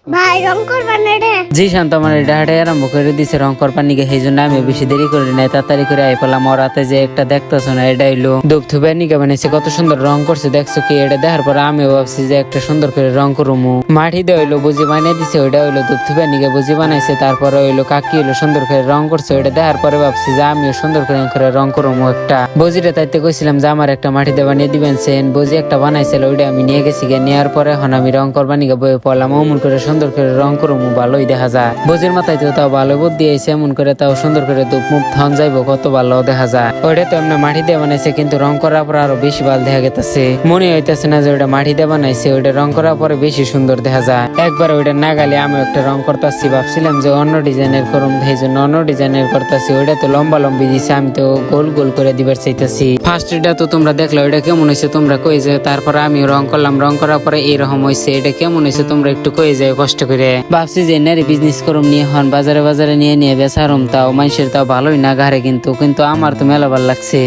ভাই রং করবা না রে? জি শান্ত, আমার এটা হাটে আরম্ভ করে দিছে রং করবার নিকে, সেই জন্য আমি বেশি দেরি করি নাই, তাড়াতাড়ি করে আই পেলাম। ওর হাতে যে একটা দেখতেছো না, এটা হইলো ধূপধুপের নিকে বানাইছে, কত সুন্দর রং করছে দেখছো কি? এটা দেখার পরে আমিও ভাবছি যে একটা সুন্দর করে রং করবো। মাটি দিয়ে হইলো বুঝি বানিয়ে দিছে, ওইটা হইলো ধূপধুপের নিকে বুঝি বানাইছে। তারপরে হইলো কাকি হইলো সুন্দর করে রং করছে, ওইটা দেখার পরে ভাবছি যে আমিও সুন্দর করে রং করবো একটা। বজিটা তাইতে কইছিলাম যে আমার একটা মাটি দিয়ে বানিয়ে দিবেন সেন, বজি একটা বানাইছিল, ওইটা আমি নিয়ে গেছি গিয়ে। নেওয়ার পরে এখন আমি রং করবার নিকে বয়ে পড়লাম, অমন করে সুন্দর করে রং করবো, ভালোই দেখা যায়। বজির মাথায় তো তাও ভালো বুদ্ধি আইছে, এমন করে তাও সুন্দর করে ধূপ মুখ থন যাইবো, কত ভালো দেখা যায়। ওইটা তো এমনি মাটি দিয়ে বানাইছে, কিন্তু রং করার পর আরো বেশি ভালো দেখা গেতেছে। মনে হইতেছে না যে ওইটা মাটি দিয়ে বানাইছে, ওইটা রং করার পরে বেশি সুন্দর দেখা যায়। একবার ওইটা না গালে আমি একটা রং করতেছি, ভাবছিলাম যে অন্য ডিজাইনের করুম, সেই জন্য অন্য ডিজাইনের করতেছি। ওইটা তো লম্বা লম্বি দিছে, আমি তো গোল গোল করে দিবার চাইতেছি। ফার্স্ট এটা তো তোমরা দেখলো, ওইটা কেমন হয়েছে তোমরা কই যে। তারপরে আমি রং করলাম, রং করার পরে এইরকম হয়েছে। এটা কেমন হয়েছে তোমরা একটু কই যায় কষ্ট করে। ভাবছি যে নারী বিজনেস করুম, নিয়ে হন বাজারে বাজারে নিয়ে বেচারুম, তাও মানুষের তাও ভালোই না ঘাড়ে, কিন্তু আমার তো মেলা ভালো লাগছে।